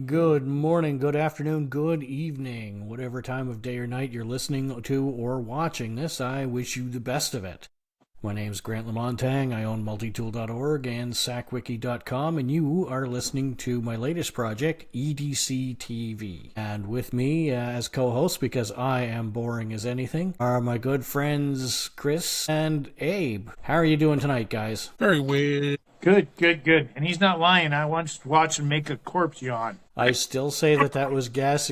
Good morning, good afternoon, good evening. Whatever time of day or night you're listening to or watching this, I wish you the best of it. My name's Grant Lamontang. I own multitool.org and SAKWiki.com, and you are listening to my latest project, EDC TV. And with me as co-hosts, because I am boring as anything, are my good friends Chris and Abe. How are you doing tonight, guys? Very weird. Good. And he's not lying. I once watched him make a corpse yawn. I still say that was gas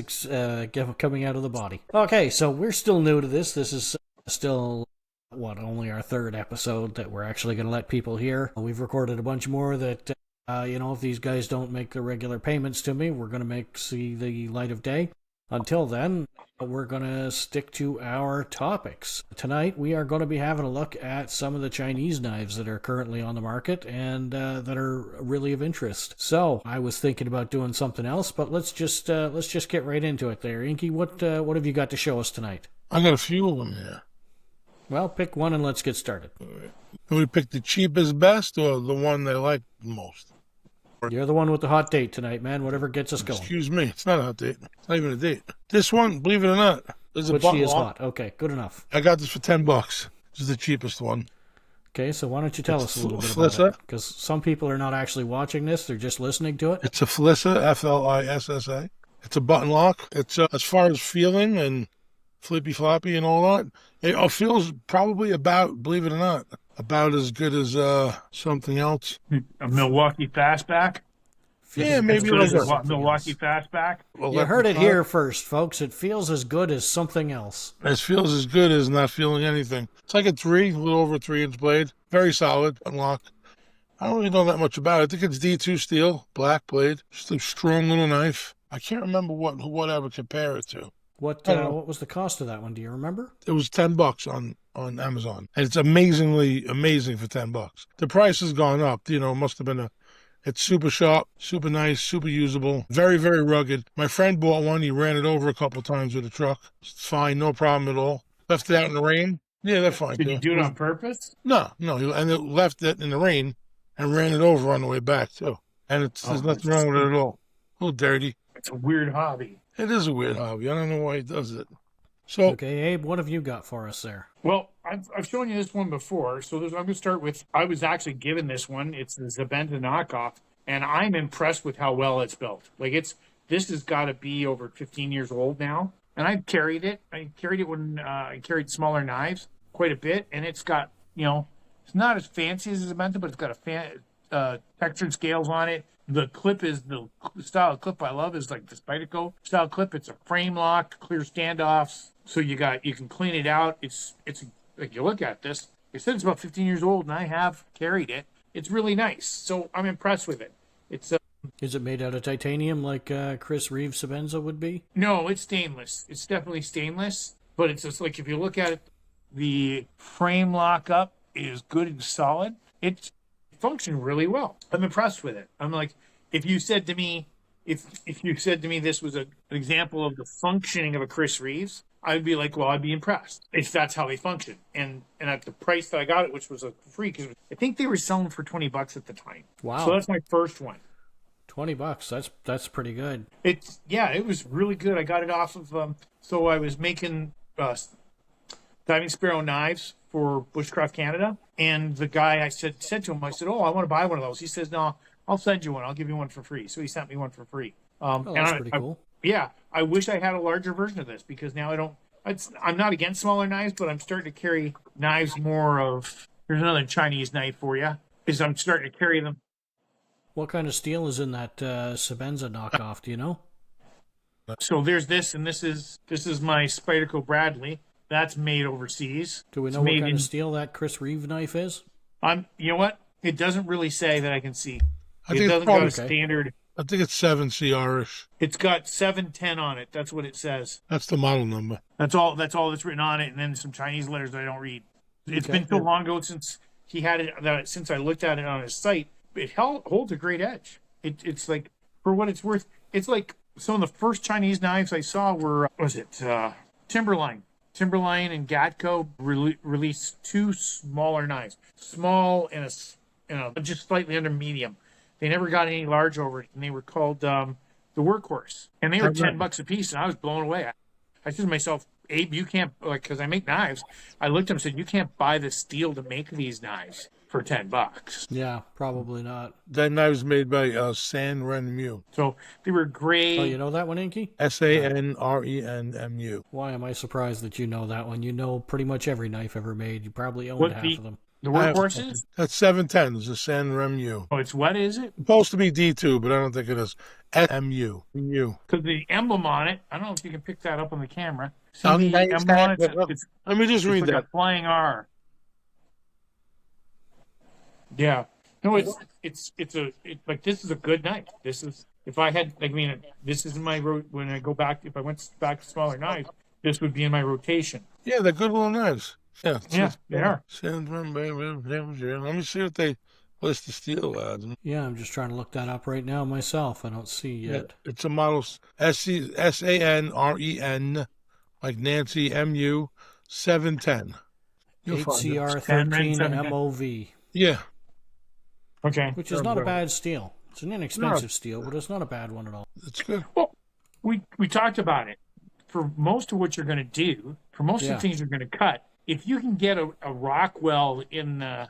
coming out of the body. Okay, so we're still new to this. This is still, only our third episode that we're actually going to let people hear. We've recorded a bunch more that, if these guys don't make the regular payments to me, we're going to see the light of day. Until then, we're going to stick to our topics. Tonight, we are going to be having a look at some of the Chinese knives that are currently on the market and that are really of interest. So, I was thinking about doing something else, but let's just get right into it there. Inky, what have you got to show us tonight? I got a few of them here. Well, pick one and let's get started. All right. Can we pick the cheapest best or the one they like the most? You're the one with the hot date tonight, man. Whatever gets us going. Excuse me. It's not a hot date. It's not even a date. This one, believe it or not, is a But she is hot. Okay, good enough. I got this for $10. This is the cheapest one. Okay, so why don't you tell us a little bit Flissa. about it? Because some people are not actually watching this. They're just listening to it. It's a Flissa, F-L-I-S-S-A. It's a button lock. It's, as far as feeling and flippy floppy and all that, it feels probably about, believe it or not, about as good as something else. A Milwaukee Fastback? Yeah, maybe like a Milwaukee Fastback. You heard it here first, folks. It feels as good as something else. It feels as good as not feeling anything. It's like a little over 3-inch blade. Very solid, unlock. I don't really know that much about it. I think it's D2 steel, black blade. Just a strong little knife. I can't remember what I would compare it to. What was the cost of that one? Do you remember? It was $10 on Amazon, and it's amazing for $10. The price has gone up. It must have been It's super sharp, super nice, super usable, very, very rugged. My friend bought one. He ran it over a couple of times with a truck. It's fine, no problem at all. Left it out in the rain. Yeah, they're fine. Did you do it on purpose? No. And it left it in the rain and ran it over on the way back, too. And there's nothing wrong with it at all. A little dirty. It's a weird hobby. It is a weird hobby. I don't know why he does it. So, okay, Abe, what have you got for us there? Well, I've shown you this one before, so I'm going to start with, I was actually given this one. It's the Sitivien knockoff, and I'm impressed with how well it's built. This has got to be over 15 years old now, and I've carried it. I carried it when I carried smaller knives quite a bit, and it's got, it's not as fancy as a Sitivien, but it's got textured scales on it. The clip is the style of clip I love is like the Spyderco style clip. It's a frame lock, clear standoffs. So you can clean it out. It's like you look at this. It said it's about 15 years old, and I have carried it. It's really nice. So I'm impressed with it. It's Is it made out of titanium like Chris Reeves Sabenza would be? No, it's stainless. It's definitely stainless. But it's just like if you look at it, the frame lockup is good and solid. It functioned really well. I'm impressed with it. I'm like, if you said to me this was an example of the functioning of a Chris Reeves, I'd be like, well, I'd be impressed if that's how they function. And at the price that I got it, which was free, because I think they were selling for $20 at the time. Wow. So that's my first one. $20. That's pretty good. It was really good. I got it off of so I was making diving Sparrow knives for Bushcraft Canada, and the guy I said to him, I said, oh, I want to buy one of those. He says, no, I'll send you one. I'll give you one for free. So he sent me one for free. That's pretty cool. Yeah, I wish I had a larger version of this, because now I'm not against smaller knives, but I'm starting to carry knives more of, here's another Chinese knife for you, I'm starting to carry them. What kind of steel is in that Sabenza knockoff, do you know? So there's this, and this is my Spyderco Bradley. That's made overseas. Do we know what kind of steel that Chris Reeve knife is? You know what? It doesn't really say that I can see. It doesn't got a standard. I think it's 7CR-ish. It's got 710 on it. That's what it says. That's the model number. That's all that's written on it, and then some Chinese letters that I don't read. It's been so long ago since he had it, that since I looked at it on his site. It holds a great edge. It's like, for what it's worth, it's like some of the first Chinese knives I saw were, Timberline. Timberline and Gatco released two smaller knives, small and a just slightly under medium. They never got any large over it, and they were called the workhorse, and they were Okay. $10 a piece, and I was blown away. I said to myself, Abe, you can't, like, because I make knives. I looked at him and said, you can't buy the steel to make these knives for $10. Yeah, probably not. That knife was made by Sanrenmu. So they were great. Oh, you know that one, Inky? SANRENMU. Why am I surprised that you know that one? You know pretty much every knife ever made. You probably owned What half the- of them. The workhorses? That's 710. It's a Sanrenmu. Oh, it's what is it? Supposed to be D2, but I don't think it is. SMU. Mu. Because the emblem on it, I don't know if you can pick that up on the camera. See On the the emblem on it? side, It's Let me just read like that. a flying R. Yeah. No, like this is a good knife. This is, if I had, like, I mean, this is in my when I go back, if I went back to smaller knives, this would be in my rotation. Yeah, they're good little knives. Yeah, Yeah, they are. Let me see what they list the steel ads. Yeah, I'm just trying to look that up right now myself. I don't see yet. It's a model SANREN, like Nancy, MU, 710. You'll find it. HCR13 710. MOV, Yeah. Okay. which is not a bad steel. It's an inexpensive steel, but it's not a bad one at all. It's good. Well, we talked about it. For most of what you're going to do, for most of Yeah. the things you're going to cut, if you can get a Rockwell in the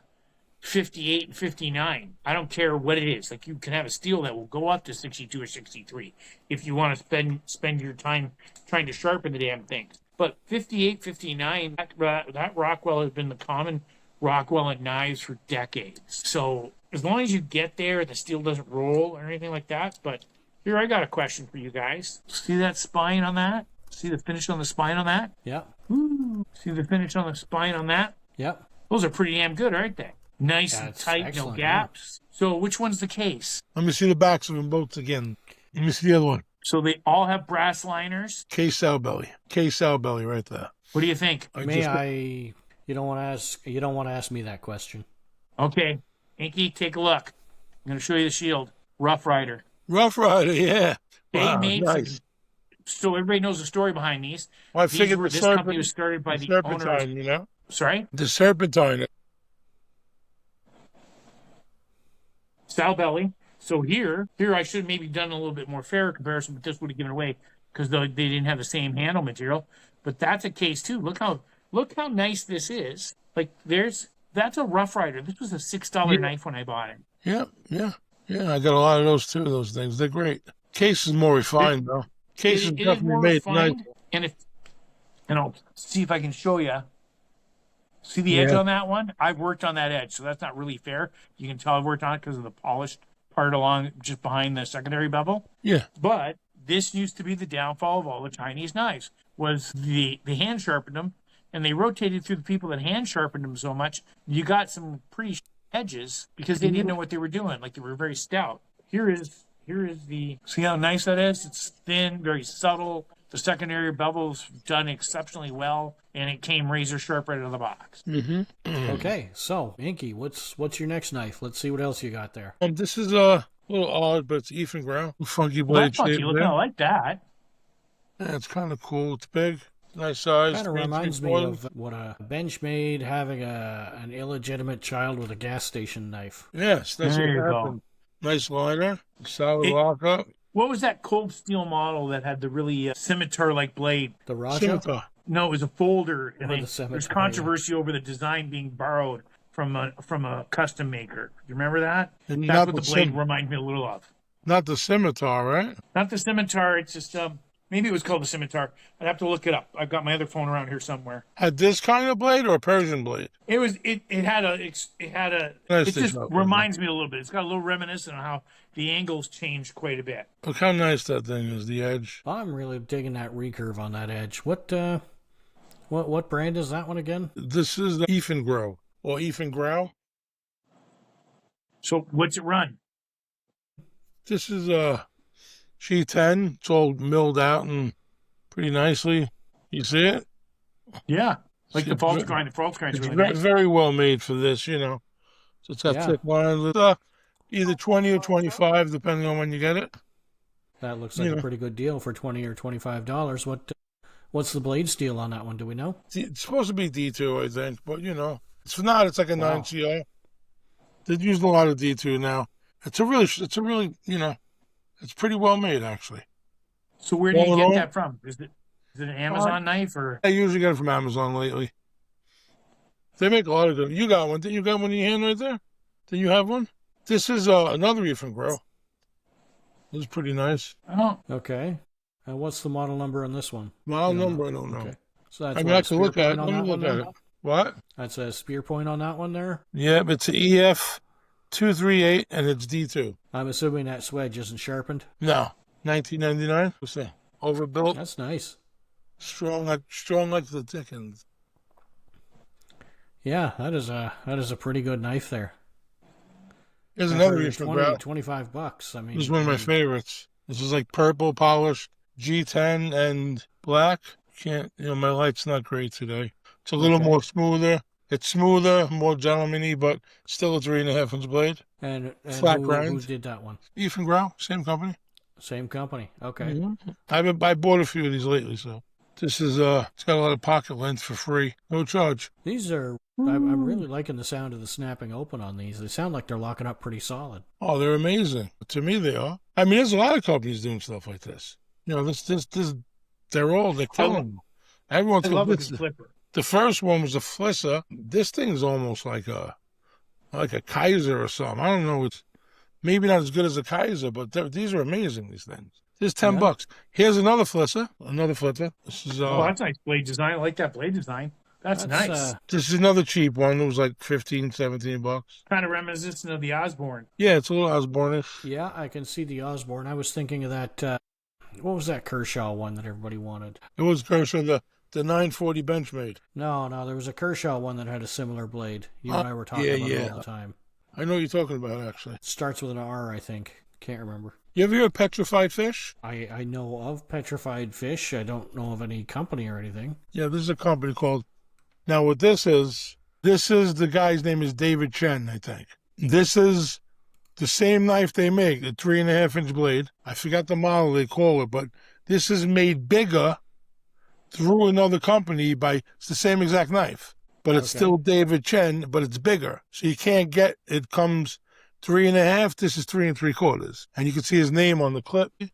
58 and 59, I don't care what it is. Like, you can have a steel that will go up to 62 or 63 if you want to spend your time trying to sharpen the damn things. But 58, 59, that Rockwell has been the common Rockwell in knives for decades. So as long as you get there, the steel doesn't roll or anything like that. But here, I got a question for you guys. See that spine on that? See the finish on the spine on that? Yep, Ooh. See the finish on the spine on that? yep. Those are pretty damn good, aren't they? Nice and That's tight, no excellent, gaps. So which one's the case? Let me see the backs of them both again. Let me see the other one. So they all have brass liners. K-Sow belly. K-Sow belly right there. What do you think? You don't want to ask. You don't want to ask me that question. Okay, Inky, take a look. I'm going to show you the shield. Rough Rider. Rough Rider, yeah. They Wow, made nice. so everybody knows the story behind these. Well, I figured This company was started by the owner. serpentine, you know? Sorry, The serpentine. Sow belly. So here I should have maybe done a little bit more fair comparison, but this would have given away because they didn't have the same handle material. But that's a case too. Look how nice this is. Like that's a Rough Rider. This was a $6 knife when I bought it. Yeah. I got a lot of those too, those things. They're great. Case is more refined, though. Case is It is definitely more made nice. refined, and I'll see if I can show you. See the edge Yeah. on that one? I've worked on that edge, so that's not really fair. You can tell I've worked on it because of the polished part along just behind the secondary bevel. Yeah. But this used to be the downfall of all the Chinese knives, was the hand sharpened them, and they rotated through the people that hand sharpened them so much, you got some pretty edges because they didn't know what they were doing. Like, they were very stout. Here is the, see how nice that is? It's thin, very subtle. The secondary bevel's done exceptionally well, and it came razor sharp right out of the box. Okay, so Inky, what's your next knife? Let's see what else you got there. This is a little odd, but it's Eafengrow. Funky Well, blade that's funky shape looking. there. I like that. Yeah, it's kind of cool. It's big. Nice size. Kind of 3 reminds me 3/4. of what a Benchmade having an illegitimate child with a gas station knife. Yes, that's There you what go. happened. Nice liner. Solid It- lockup. What was that cold steel model that had the really scimitar-like blade? The Raja? Scimitar. No, it was a folder, and Or the scimitar, there's controversy over the design being borrowed from a custom maker. Do you remember that? And That's not what the the blade scim- reminds me a little of. Not the scimitar, right? Not the scimitar. It's just maybe it was called the scimitar. I'd have to look it up. I've got my other phone around here somewhere. Had this kind of blade or a Persian blade? It was it had a Nice it to just show. reminds me a little bit. It's got a little reminiscent of how the angles changed quite a bit. Look how nice that thing is, the edge. I'm really digging that recurve on that edge. What brand is that one again? This is the Eafengrow. Or Eafengrow. So what's it run? This is a G10. It's all milled out and pretty nicely. You see it? Yeah, like the It's false ve- grind. The false grind's It's really very, nice. very well made for this, you know. So it's got Yeah. thick lines. It's, either 20 or 25, depending on when you get it. That looks like Yeah. a pretty good deal for $20 or $25. What's the blade steel on that one? Do we know? It's supposed to be D2, I think, but you know, it's not. It's like a Wow. 9CR. They're using a lot of D2 now. It's a really, you know, It's pretty well made, actually. So where do All you in get all, that from? Is it an Amazon knife or? I usually get it from Amazon lately. They make a lot of good. You got one? Did you got one in your hand right there? Did you have one? This is another Eafengrow. This is pretty nice. Oh, Okay. And what's the model number on this one? Model You don't number, know. I don't know. Okay. So that's I mean, what, I a can spear look at it. point on Let me that look one at there? it. What? That's a spear point on that one there? Yeah, it's an EF 238 and it's D2. I'm assuming that wedge isn't sharpened. No, 1999. What's that? Overbuilt, That's nice. strong like the Dickens. Yeah, that is a pretty good knife there. There's another For Eafengrow. $25. I mean, This is one of my favorites. This is like purple polished G10 and black. Can't, my light's not great today. It's a little more smoother. It's smoother, more gentleman-y, but still a 3.5-inch blade. And Flat who grind. did that one? Eafengrow, same company. Same company. Okay. Mm-hmm. I bought a few of these lately, so this is it's got a lot of pocket length for free, no charge. These are. I'm really liking the sound of the snapping open on these. They sound like they're locking up pretty solid. Oh, they're amazing. To me, they are. I mean, there's a lot of companies doing stuff like this. They're killing them. Everyone's I love a good flipper. The first one was a Flissa. This thing is almost like a Kaiser or something. I don't know. It's maybe not as good as a Kaiser, but these are amazing. These things. This is $10. Here's another Flissa, another flipper. This is that's nice blade design. I like that blade design. That's nice. This is another cheap one. It was like $15-17. Kind of reminiscent of the Osborne. Yeah, it's a little Osborne-ish. Yeah, I can see the Osborne. I was thinking of that. What was that Kershaw one that everybody wanted? It was Kershaw, the 940 Benchmade. No, there was a Kershaw one that had a similar blade. You and I were talking about it all the time. I know what you're talking about, actually. It starts with an R, I think. Can't remember. You ever hear of Petrified Fish? I know of Petrified Fish. I don't know of any company or anything. Yeah, this is a company called... Now, what this is the guy's name is David Chen, I think. This is the same knife they make, the 3.5-inch blade. I forgot the model they call it, but this is made bigger through another company it's the same exact knife. But it's still David Chen, but it's bigger. So you can't get, it comes 3.5, this is 3 3/4. And you can see his name on the clip. I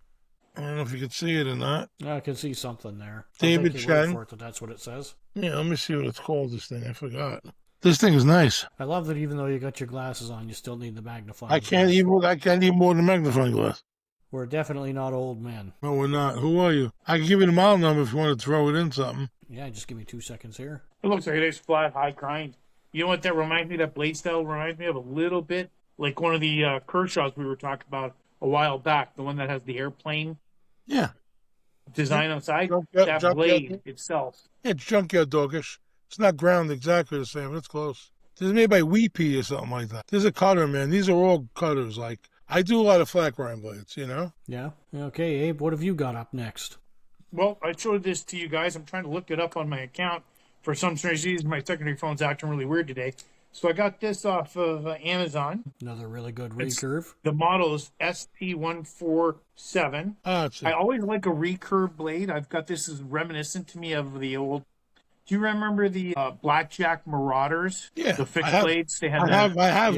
don't know if you can see it or not. I can see something there. David Chen. That's what it says. Yeah, let me see what it's called, this thing. I forgot. This thing is nice. I love that even though you got your glasses on, you still need the magnifying glass. I can't eat more than magnifying glass. We're definitely not old men. No, we're not. Who are you? I can give you the model number if you want to throw it in something. Yeah, just give me 2 seconds here. It looks like a nice flat, high grind. You know what that reminds me? That blade style reminds me of a little bit like one of the Kershaws we were talking about a while back. The one that has the airplane design on the side. That blade itself. Yeah, it's junkyard dogish. It's not ground exactly the same, but it's close. This is made by Weepy or something like that. There's a cutter, man. These are all cutters. Like, I do a lot of flat grind blades, Yeah. Okay, Abe, what have you got up next? Well, I showed this to you guys. I'm trying to look it up on my account. For some strange reason, my secondary phone's acting really weird today. So I got this off of Amazon. Another really good recurve. The model is ST147. I always like a recurve blade. I've got this as reminiscent to me of the old. Do you remember the Blackjack Marauders? Yeah, the fixed blades. They had. I have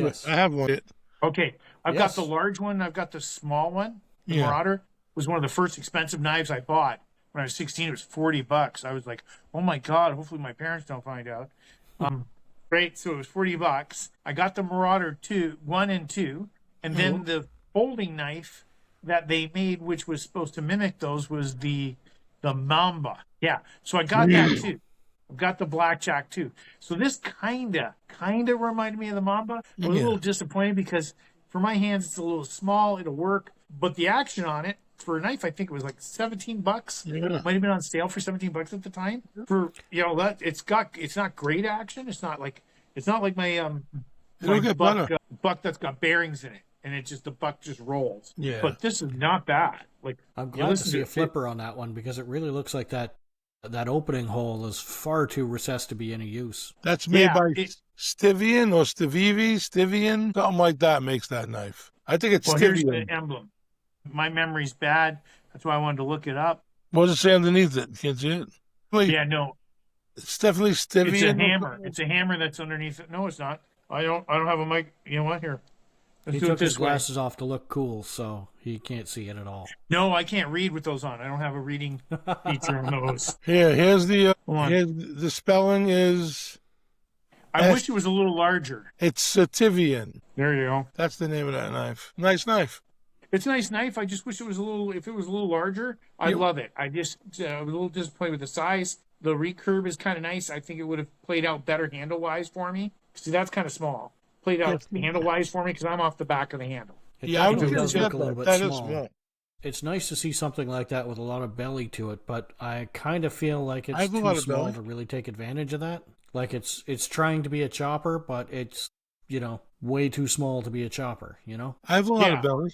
one. Okay, I've got the large one. I've got the small one. The Marauder was one of the first expensive knives I bought when I was 16. It was $40. I was like, oh my god! Hopefully my parents don't find out. Right, so it was $40. I got the Marauder 1 and 2, and then the folding knife that they made, which was supposed to mimic those, was the Mamba. Yeah, so I got that too. I've got the Blackjack too. So this kinda reminded me of the Mamba. I was a little disappointed because for my hands it's a little small. It'll work, but the action on it for a knife, I think it was like $17. Yeah. Might have been on sale for $17 at the time. For that, it's not great action. It's not like my buck that's got bearings in it, and the buck just rolls. Yeah. But this is not bad. Like, I'm glad to see a flipper on that one because it really looks like that opening hole is far too recessed to be any use. That's made by Sitivien or Sitivien, something like that makes that knife. I think it's Sitivien. Here's the emblem. My memory's bad. That's why I wanted to look it up. What does it say underneath it? Can't see it? Wait, yeah, no. It's definitely Sitivien. It's a hammer. It's a hammer that's underneath it. No, it's not. I don't have a mic. You know what? Here. Let's He do it took his this way. glasses off to look cool, so he can't see it at all. No, I can't read with those on. I don't have a reading feature on those. Here's the Hold on. here's the spelling is. I wish it was a little larger. It's Sitivien. There you go. That's the name of that knife. Nice knife. It's a nice knife. I just wish it was a little. If it was a little larger, I'd love it. I just was a little disappointed with the size. The recurve is kind of nice. I think it would have played out better handle wise for me. See, that's kind of small. Played out handle wise for me because I'm off the back of the handle. Yeah, I would It does consider look a little bit that is small. small. It's nice to see something like that with a lot of belly to it, but I kind of feel like I it's have a lot too of small belly. to really take advantage of that. Like it's trying to be a chopper, but it's, way too small to be a chopper, I have a lot Yeah. of belly.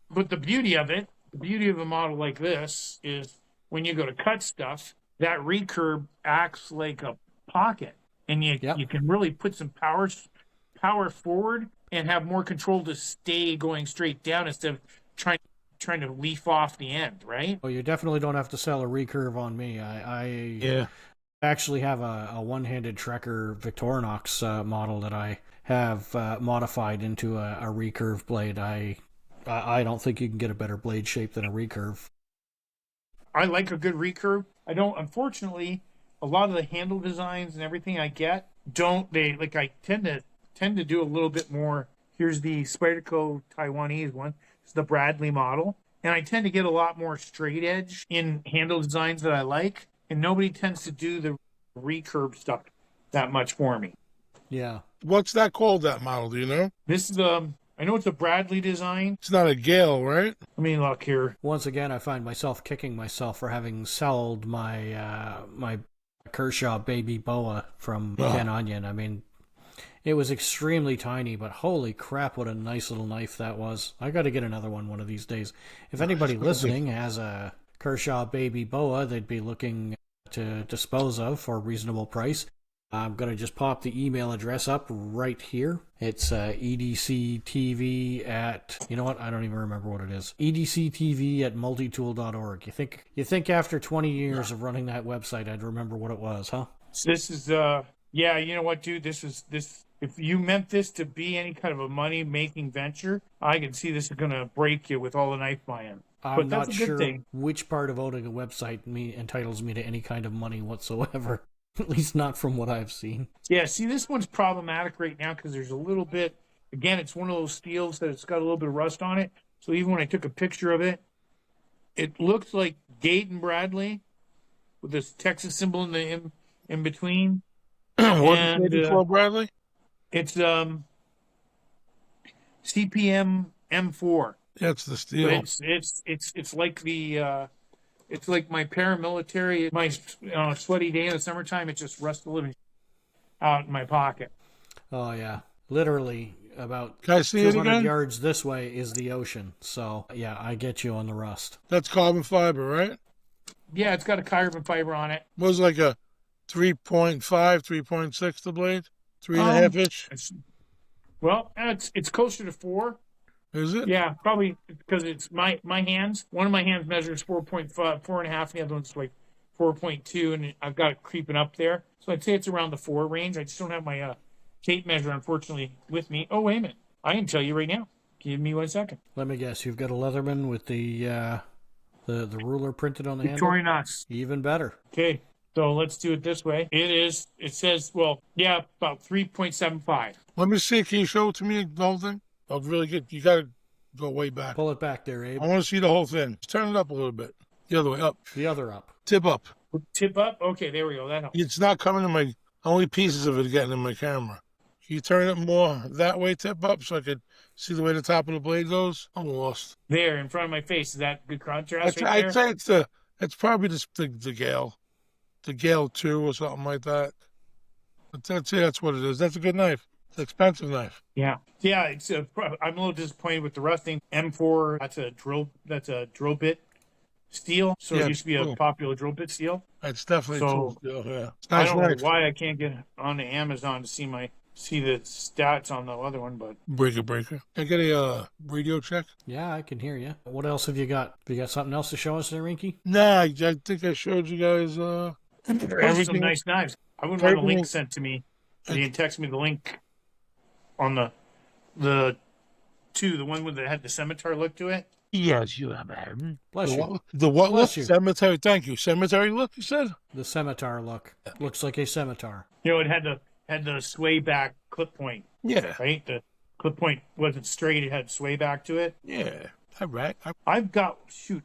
But the beauty of a model like this is when you go to cut stuff, that recurve acts like a pocket, and you can really put some power forward and have more control to stay going straight down instead of trying to leaf off the end, right? Well, you definitely don't have to sell a recurve on me. I actually have a one-handed Trekker Victorinox model that I have modified into a recurve blade. I don't think you can get a better blade shape than a recurve. I like a good recurve. I don't, unfortunately, a lot of the handle designs and everything I get I tend to do a little bit more. Here's the Spyderco Taiwanese one. It's the Bradley model. And I tend to get a lot more straight edge in handle designs that I like. And nobody tends to do the recurve stuff that much for me. Yeah. What's that called, that model? Do you know? This is I know it's a Bradley design. It's not a Gale, right? Let me look here. Once again, I find myself kicking myself for having sold my my Kershaw baby boa from Ken Onion. I mean, it was extremely tiny, but holy crap, what a nice little knife that was. I got to get another one of these days. If anybody listening has a Kershaw baby boa they'd be looking to dispose of for a reasonable price, I'm going to just pop the email address up right here. It's EDC TV at, you know what, I don't even remember what it is. EDC TV at multitool.org. You think after 20 years of running that website I'd remember what it was, huh? So this is yeah, you know what, dude? This if you meant this to be any kind of a money-making venture, I can see this is going to break you with all the knife buy-in. I'm But that's not a good sure thing. which part of owning a website entitles me to any kind of money whatsoever. At least not from what I've seen. Yeah, see, this one's problematic right now because there's a little bit, again, it's one of those steels that it's got a little bit of rust on it. So even when I took a picture of it, it looks like Dayton Bradley with this Texas symbol in between. What's And, it for, Bradley? It's CPM M4. That's the steel. But it's like the it's like my paramilitary, my sweaty day in the summertime. It just rusts the living out in my pocket. Oh, yeah. Literally, about Can I see it 200 again? yards this way is the ocean. So, yeah, I get you on the rust. That's carbon fiber, right? Yeah, it's got a carbon fiber on it. Was like a 3.5, 3.6 the blade? 3.5 inch? Well, it's closer to 4. Is it? Yeah, probably because it's my hands. One of my hands measures 4.5, 4.5, and the other one's like 4.2, and I've got it creeping up there. So I'd say it's around the 4 range. I just don't have my tape measure, unfortunately, with me. Oh, wait a minute. I can tell you right now. Give me 1 second. Let me guess. You've got a Leatherman with the ruler printed on the handle? Victorinox. Even better. Okay, so let's do it this way. It says, well, yeah, about 3.75. Let me see. Can you show it to me, the whole thing? I'll really get. You got to go way back. Pull it back there, Abe. I want to see the whole thing. Just turn it up a little bit. The other way, up. The other up. Tip up. Tip up? Okay, there we go. That helps. It's not coming in my. Only pieces of it are getting in my camera. Can you turn it more that way, tip up, so I could see the way the top of the blade goes? I'm lost. There, in front of my face. Is that good contrast right there? I'd say it's probably the Gale. The Gale 2 or something like that. But that's what it is. That's a good knife. It's an expensive knife. Yeah. Yeah, I'm a little disappointed with the rusting. M4, that's a drill bit steel. So Yeah, it used to be cool. a popular drill bit steel. It's definitely So, cool. Yeah. It's I nice don't knife. know why I can't get on the Amazon to see the stats on the other one, but Breaker. Can I get a radio check? Yeah, I can hear you. What else have you got? Have you got something else to show us there, Inky? Nah, I think I showed you guys those are some everything. nice knives. I wouldn't want a link Everything- sent to me. You can text me the link on the 2, the one that had the scimitar look to it. Yes, you have had. Bless you. The what look? Bless you. Cemetery. Thank you. Cemetery look, you said? The scimitar look. Looks like a scimitar. You know, it had the sway back clip point, Yeah. right? The clip point wasn't straight; it had sway back to it. Yeah. All right. I've got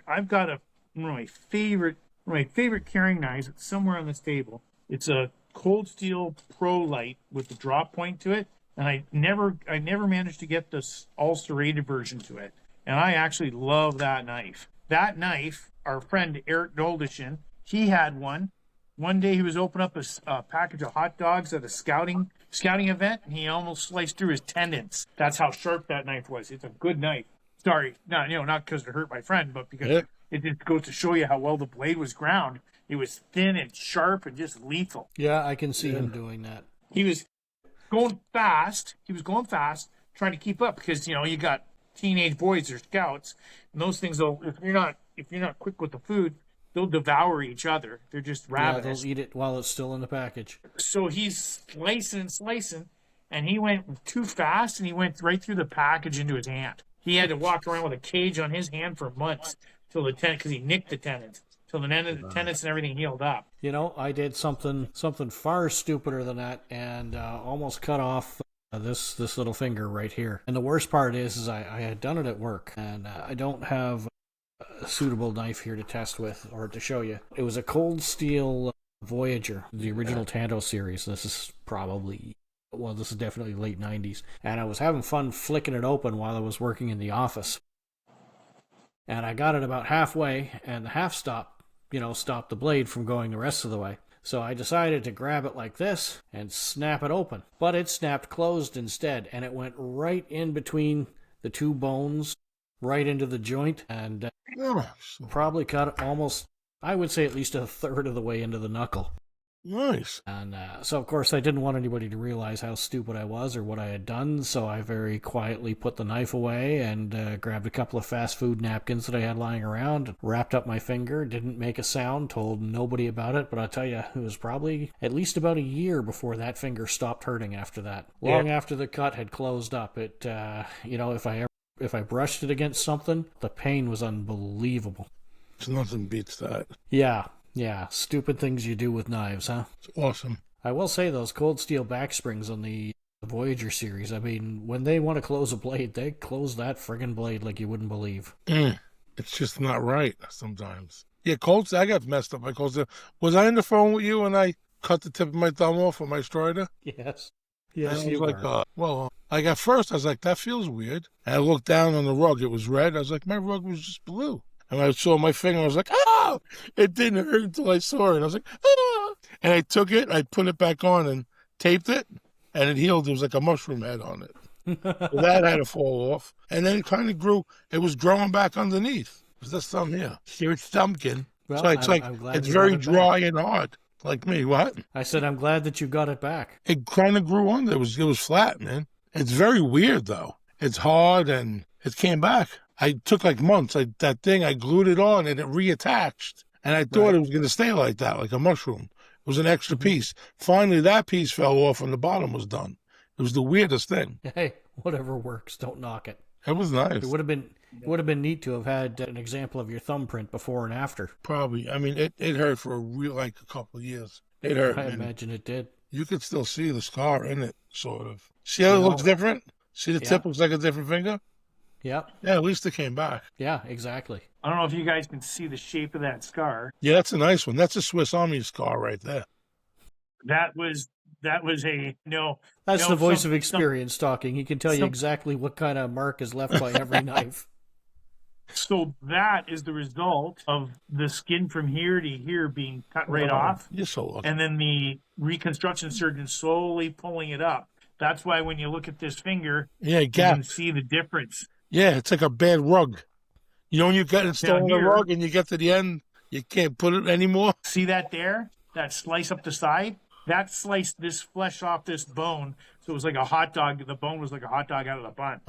one of my favorite carrying knives. It's somewhere on this table. It's a Cold Steel Pro Light with the drop point to it, and I never managed to get this all serrated version to it. And I actually love that knife. That knife, our friend Eric Doldishin, he had one. One day he was opening up a package of hot dogs at a scouting event, and he almost sliced through his tendons. That's how sharp that knife was. It's a good knife. Sorry, not because it hurt my friend, but because it just goes to show you how well the blade was ground. It was thin and sharp and just lethal. Yeah, I can see him doing that. He was going fast. Trying to keep up because, you got teenage boys or scouts, and those things if you're not quick with the food, they'll devour each other. They're just ravenous. Yeah, they'll eat it while it's still in the package. So he's slicing, and he went too fast, and he went right through the package into his hand. He had to walk around with a cage on his hand for months till because he nicked the tendons. Till the end of the tendons and everything healed up. I did something far stupider than that, and almost cut off this little finger right here. And the worst part is I had done it at work, and I don't have a suitable knife here to test with or to show you. It was a Cold Steel Voyager, the original Tanto series. This is definitely late 90s. And I was having fun flicking it open while I was working in the office. And I got it about halfway, and the half stop, stopped the blade from going the rest of the way. So I decided to grab it like this and snap it open. But it snapped closed instead, and it went right in between the two bones, right into the joint, and probably cut almost, I would say, at least a third of the way into the knuckle. Nice. And so, of course, I didn't want anybody to realize how stupid I was or what I had done, so I very quietly put the knife away and grabbed a couple of fast food napkins that I had lying around, wrapped up my finger, didn't make a sound, told nobody about it, but I'll tell you, it was probably at least about a year before that finger stopped hurting after that. Long after the cut had closed up, it, if I brushed it against something, the pain was unbelievable. Nothing beats that. Yeah, stupid things you do with knives, huh? It's awesome. I will say those Cold Steel back springs on the Voyager series, I mean, when they want to close a blade, they close that friggin' blade like you wouldn't believe. It's just not right sometimes. Yeah, I got messed up by Cold Steel. Was I on the phone with you when I cut the tip of my thumb off with my Strider? Yes, you were. At first I was like, that feels weird. And I looked down on the rug, it was red. I was like, my rug was just blue. And I saw my finger, I was like, oh! It didn't hurt until I saw it. I was like, oh! And I took it, I put it back on and taped it, and it healed. There was like a mushroom head on it. So that had to fall off. And then it kind of grew. It was growing back underneath. It was this thumb here. Here it's thumbkin. Well, so it's very dry and hard. Like me, what? I said, I'm glad that you got it back. It kind of grew under. It was flat, man. It's very weird, though. It's hard, and it came back. I took like months. I glued it on, and it reattached. And I thought it was going to stay like that, like a mushroom. It was an extra piece. Finally, that piece fell off, and the bottom was done. It was the weirdest thing. Hey, whatever works, don't knock it. It was nice. It would have been neat to have had an example of your thumbprint before and after. Probably. I mean, it hurt for a couple of years. It hurt. I imagine it did. You could still see the scar in it, sort of. See how it looks different? See the tip looks like a different finger? Yep. Yeah, at least it came back. Yeah, exactly. I don't know if you guys can see the shape of that scar. Yeah, that's a nice one. That's a Swiss Army scar right there. That was a no. That's the voice of experience talking. He can tell you exactly what kind of mark is left by every knife. So that is the result of the skin from here to here being cut right off. You're so lucky. And then the reconstruction surgeon slowly pulling it up. That's why when you look at this finger, you can see the difference. Yeah, it's like a bad rug. You know when you get installed a rug and you get to the end, you can't put it anymore? See that there? That slice up the side? That sliced this flesh off this bone, so it was like a hot dog. The bone was like a hot dog out of the bun.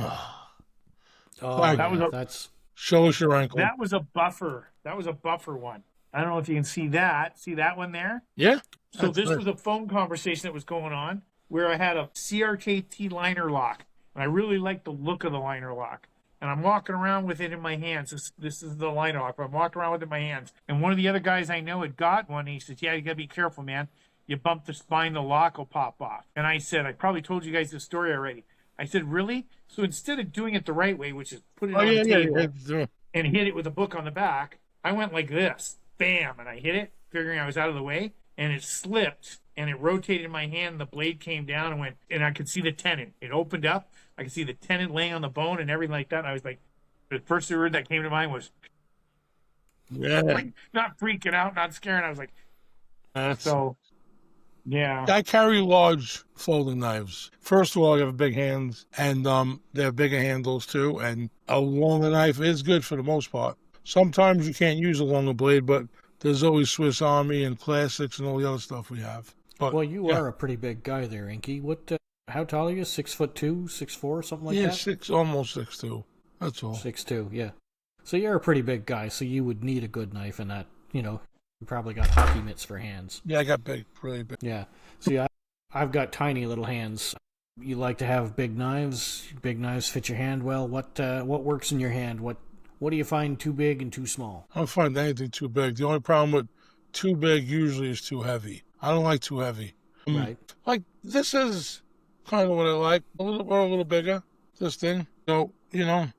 Show us your ankle. That was a buffer. That was a buffer one. I don't know if you can see that. See that one there? Yeah. So this was a phone conversation that was going on where I had a CRKT liner lock. And I really like the look of the liner lock. And I'm walking around with it in my hands. This is the liner lock. I'm walking around with it in my hands. And one of the other guys I know had got one. And he says, yeah, you got to be careful, man. You bump the spine, the lock will pop off. And I said, I probably told you guys this story already. I said, really? So instead of doing it the right way, which is put it on the table and hit it with a book on the back, I went like this. Bam! And I hit it, figuring I was out of the way. And it slipped. And it rotated in my hand. The blade came down and went, and I could see the tenon. It opened up. I could see the tenon laying on the bone and everything like that. And I was like, the first word that came to mind was, like, not freaking out, not scaring. I was like, so, yeah. I carry large folding knives. First of all, you have big hands, and they have bigger handles too. And a longer knife is good for the most part. Sometimes you can't use a longer blade, but there's always Swiss Army and classics and all the other stuff we have. But, well, you are a pretty big guy there, Inky. What? How tall are you? 6'2", 6'4", something like that? Yeah, almost 6'2". That's all. 6'2", yeah. So you're a pretty big guy, so you would need a good knife in that, you probably got hockey mitts for hands. Yeah, I got big, really big. Yeah. See, I've got tiny little hands. You like to have big knives? Big knives fit your hand well? What works in your hand? What do you find too big and too small? I don't find anything too big. The only problem with too big usually is too heavy. I don't like too heavy. Right. Like, this is kind of what I like. A little bigger, this thing. So, I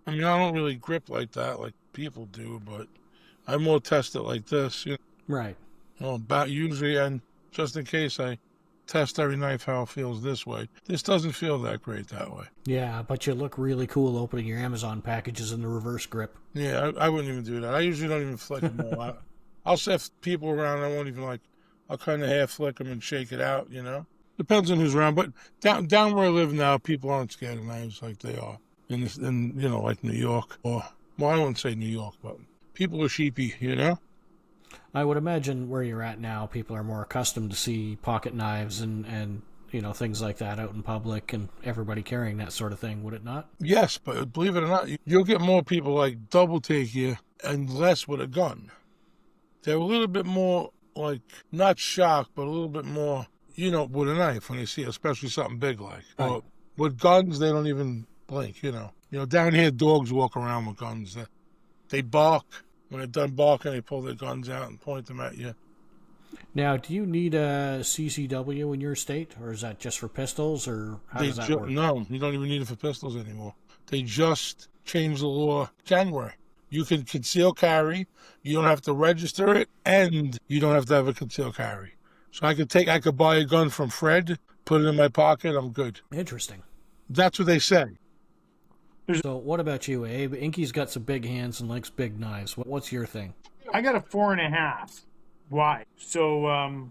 don't really grip like that like people do, but I more test it like this. Right. Usually, and just in case, I test every knife how it feels this way. This doesn't feel that great that way. Yeah, but you look really cool opening your Amazon packages in the reverse grip. Yeah, I wouldn't even do that. I usually don't even flick them all. I'll set people around. I won't even I'll kind of half flick them and shake it out, Depends on who's around. But down where I live now, people aren't scared of knives like they are in like New York. Well, I wouldn't say New York, but people are sheepy, I would imagine where you're at now, people are more accustomed to see pocket knives and things like that out in public and everybody carrying that sort of thing, would it not? Yes, but believe it or not, you'll get more people like double take you and less with a gun. They're a little bit more not shocked, but a little bit more, with a knife when they see especially something big like. Right. Or with guns, they don't even blink, down here, dogs walk around with guns. They bark. When they're done barking, they pull their guns out and point them at you. Now, do you need a CCW in your state, or is that just for pistols, or how does that work? No, you don't even need it for pistols anymore. They just changed the law January. You can conceal carry, you don't have to register it, and you don't have to have a concealed carry. So I could buy a gun from Fred, put it in my pocket, I'm good. Interesting. That's what they say. So what about you, Abe? Inky's got some big hands and likes big knives. What's your thing? I got a 4.5 wide. So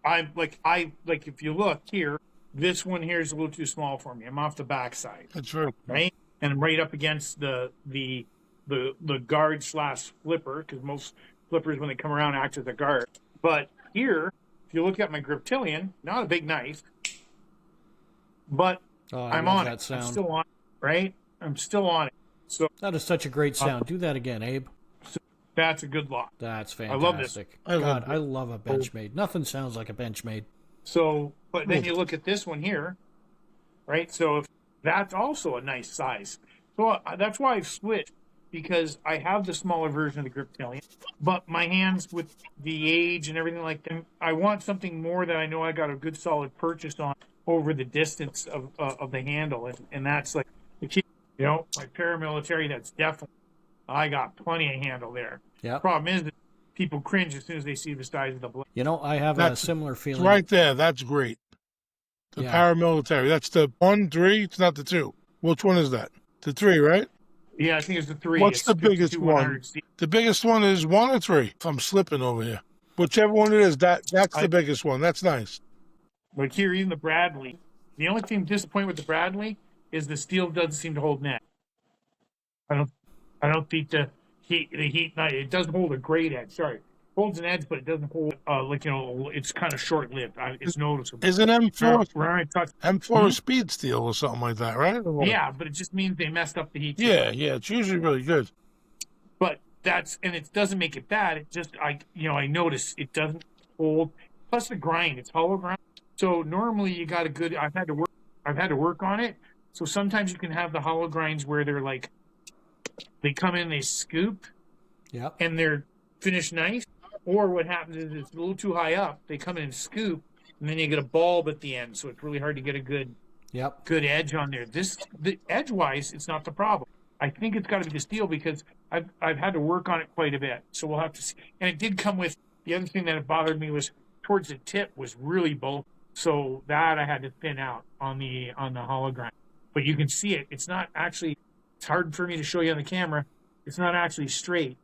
if you look here, this one here is a little too small for me. I'm off the backside. That's true. Right? And I'm right up against the guard / flipper, because most flippers when they come around act as a guard. But here, if you look at my Griptilian, not a big knife, but I'm on it. Sound. I'm still on it. Right? I'm still on it. So that is such a great sound. Do that again, Abe. So that's a good lock. That's fantastic. I love this. I love a Benchmade. Nothing sounds like a Benchmade. So, but then you look at this one here, right? So if that's also a nice size. So that's why I've switched, because I have the smaller version of the Griptilian, but my hands with the age and everything like that, I want something more that I know I got a good solid purchase on over the distance of the handle, and that's like. My paramilitary, that's definitely, I got plenty of handle there. Yeah. Problem is that people cringe as soon as they see the size of the blade. I have a similar feeling. Right there, that's great. The paramilitary, that's the 1, 3, it's not the 2. Which one is that? The 3, right? Yeah, I think it's the 3. What's the biggest one? The biggest one is 1 or 3. If I'm slipping over here. Whichever one it is, that's the biggest one. That's nice. But here, even the Bradley, the only thing disappointing with the Bradley is the steel doesn't seem to hold net. I don't think the heat, it doesn't hold a great edge. Sorry. It holds an edge, but it doesn't hold, it's kind of short-lived. It's noticeable. Is it M4? M4 is speed steel or something like that, right? Yeah, but it just means they messed up the heat. Yeah, it's usually really good. But it doesn't make it bad. It just, I notice it doesn't hold. Plus the grind, it's hollow grind. So normally you got I've had to work I've had to work on it. So sometimes you can have the hollow grinds where they're like, they come in, they scoop, Yep. and they're finished nice. Or what happens is it's a little too high up. They come in and scoop, and then you get a bulb at the end. So it's really hard to get a good edge on there. The edge-wise, it's not the problem. I think it's got to be the steel because I've had to work on it quite a bit. So we'll have to see. And it did come with, the other thing that bothered me was towards the tip was really bulky. So that I had to thin out on the hollow grind. But you can see it. It's not actually, it's hard for me to show you on the camera. It's not actually straight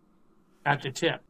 at the tip.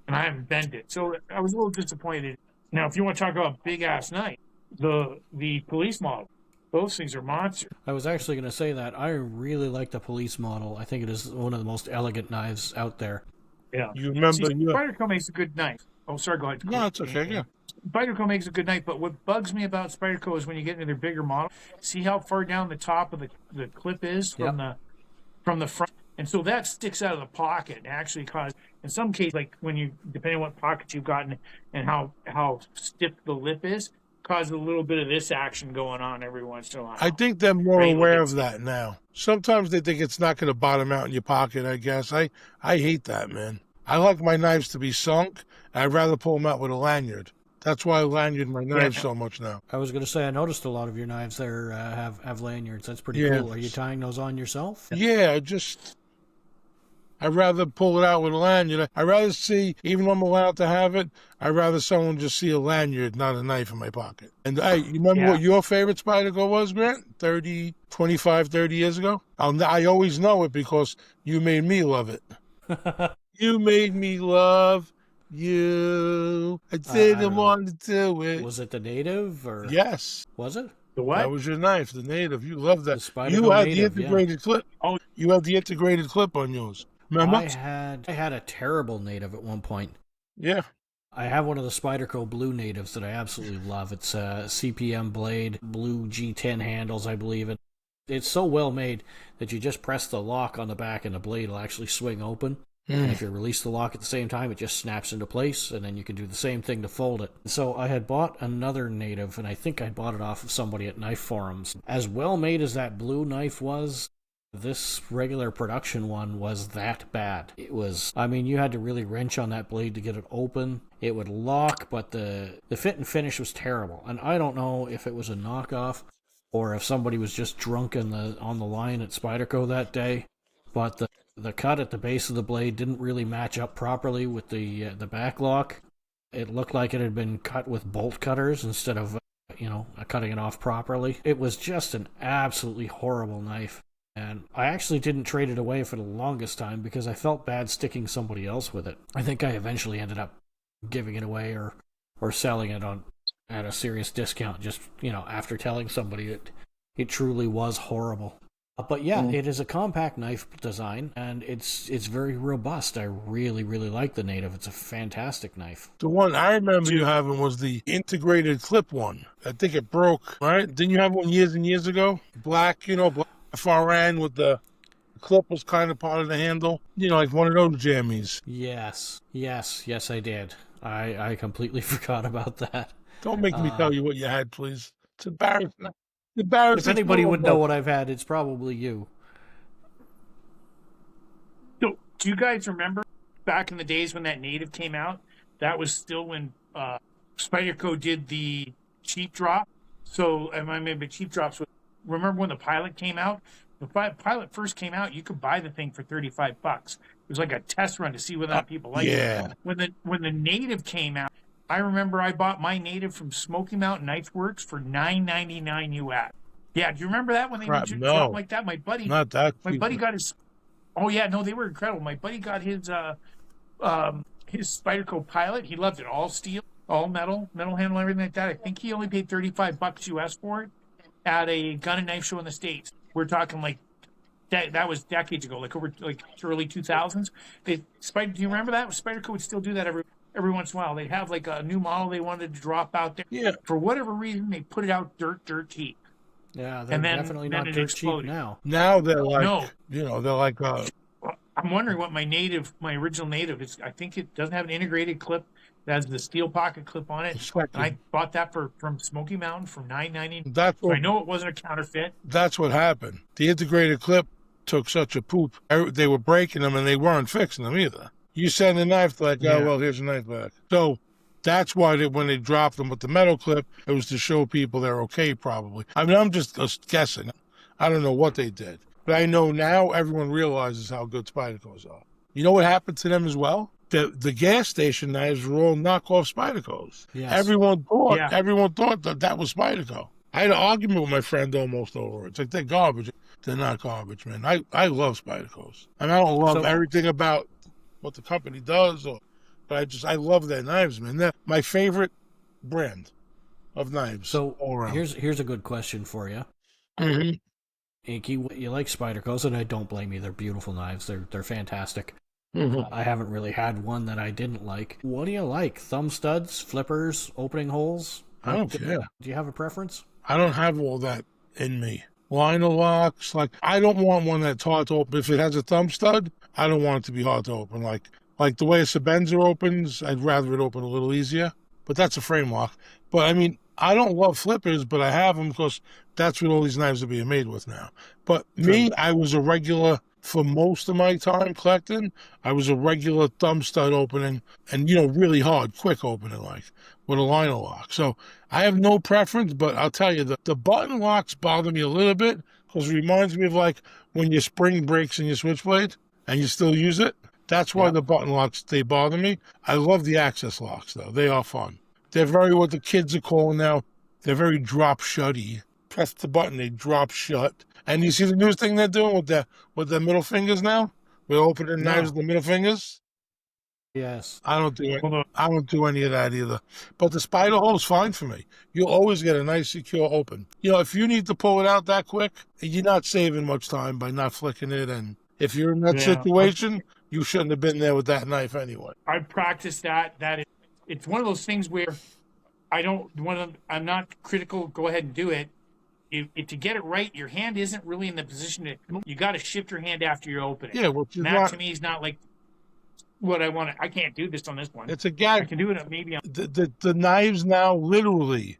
And I haven't bent it. So I was a little disappointed. Now, if you want to talk about big-ass knife, the police model, those things are monsters. I was actually going to say that. I really like the police model. I think it is one of the most elegant knives out there. Yeah. You remember... Spyderco makes a good knife. Oh, sorry, go ahead. No, it's okay, yeah. Spyderco makes a good knife, but what bugs me about Spyderco is when you get into their bigger model, see how far down the top of the clip is from the front? And so that sticks out of the pocket and actually causes, in some cases, like when you, depending on what pocket you've gotten and how stiff the lip is, causes a little bit of this action going on every once in a while. I think they're more aware of that now. Sometimes they think it's not going to bottom out in your pocket, I guess. I hate that, man. I like my knives to be sunk. I'd rather pull them out with a lanyard. That's why I lanyard my knives so much now. I was going to say, I noticed a lot of your knives there have lanyards. That's pretty cool. Are you tying those on yourself? Yeah, I'd rather pull it out with a lanyard. I'd rather see, even though I'm allowed to have it, I'd rather someone just see a lanyard, not a knife in my pocket. And hey, you remember what your favorite Spyderco was, Grant? 30 years ago? I always know it because you made me love it. You made me love you. I didn't want to do it. Was it the native? Or yes. Was it? The what? That was your knife, the native. You loved that. You had the integrated clip. Oh, you had the integrated clip on yours. Remember? I had a terrible native at one point. Yeah. I have one of the Spyderco blue natives that I absolutely love. It's a CPM blade, blue G10 handles, I believe. It's so well made that you just press the lock on the back and the blade will actually swing open. And if you release the lock at the same time, it just snaps into place, and then you can do the same thing to fold it. So I had bought another native, and I think I bought it off of somebody at Knife Forums. As well made as that blue knife was, this regular production one was that bad. It was, I mean, you had to really wrench on that blade to get it open. It would lock, but the fit and finish was terrible. And I don't know if it was a knockoff or if somebody was just drunk on the line at Spyderco that day, but the cut at the base of the blade didn't really match up properly with the back lock. It looked like it had been cut with bolt cutters instead of, cutting it off properly. It was just an absolutely horrible knife. And I actually didn't trade it away for the longest time because I felt bad sticking somebody else with it. I think I eventually ended up giving it away or selling it at a serious discount just, after telling somebody that it truly was horrible. But yeah, it is a compact knife design, and it's very robust. I really, really like the native. It's a fantastic knife. The one I remember you having was the integrated clip one. I think it broke, right? Didn't you have one years and years ago? Black, black far end with the clip was kind of part of the handle. Like one of those jammies. Yes, I did. I completely forgot about that. Don't make me tell you what you had, please. It's embarrassing. If anybody would know what I've had, it's probably you. So, do you guys remember back in the days when that native came out? That was still when Spyderco did the cheap drop. So, I remember cheap drops. Remember when the Pilot came out? The Pilot first came out, you could buy the thing for $35. It was like a test run to see whether people liked it. When the native came out, I remember I bought my native from Smoky Mountain Knife Works for $9.99 US. Yeah, do you remember that when they did something like that? My buddy got his. Oh yeah, no, they were incredible. My buddy got his Spyderco Pilot. He loved it, all steel, all metal handle, everything like that. I think he only paid $35 US for it at a gun and knife show in the States. We're talking like that was decades ago, like early 2000s. Do you remember that? Spyderco would still do that every once in a while. They'd have like a new model they wanted to drop out there. Yeah. For whatever reason, they put it out dirt cheap. Yeah, they're definitely not dirt cheap now. Now they're like, they're like I'm wondering what my original native is. I think it doesn't have an integrated clip. It has the steel pocket clip on it. And I bought that from Smoky Mountain for $9.99. So I know it wasn't a counterfeit. That's what happened. The integrated clip took such a poop. They were breaking them and they weren't fixing them either. You send a knife, like, oh, well, here's a knife back. So that's why when they dropped them with the metal clip, it was to show people they're okay, probably. I mean, I'm just guessing. I don't know what they did. But I know now everyone realizes how good Spydercos are. You know what happened to them as well? The gas station knives were all knockoff Spydercos. Yes. Everyone thought that was Spyderco. I had an argument with my friend almost over it. It's like, they're garbage. They're not garbage, man. I love Spydercos. I mean, I don't love everything about what the company does, but I love their knives, man. They're my favorite brand of knives. So here's a good question for you. Mm-hmm. Inky, you like Spydercos, and I don't blame you. They're beautiful knives. They're fantastic. Mm-hmm. I haven't really had one that I didn't like. What do you like? Thumb studs, flippers, opening holes? I don't care. Do you have a preference? I don't have all that in me. Liner locks, I don't want one that's hard to open. If it has a thumb stud, I don't want it to be hard to open. Like the way a Sebenza opens, I'd rather it open a little easier. But that's a frame lock. But I mean, I don't love flippers, but I have them because that's what all these knives are being made with now. But me, I was a regular, for most of my time collecting, I was a regular thumb stud opening and, really hard, quick opening, with a liner lock. So I have no preference, but I'll tell you, the button locks bother me a little bit because it reminds me of when your spring breaks in your switchblade and you still use it. That's why the button locks, they bother me. I love the access locks, though. They are fun. They're very, what the kids are calling now, they're very drop shutty. Press the button, they drop shut. And you see the newest thing they're doing with their middle fingers now? We're opening knives with the middle fingers. Yes. I don't do it. I don't do any of that either. But the spider hole is fine for me. You'll always get a nice, secure open. If you need to pull it out that quick, you're not saving much time by not flicking it. And if you're in that situation, you shouldn't have been there with that knife anyway. I practiced that. It's one of those things where I'm not critical. Go ahead and do it. To get it right, your hand isn't really in the position you got to shift your hand after you open it. Yeah, that to me is not like what I want. I can't do this on this one. It's a gadget. I can do it maybe on the knives now literally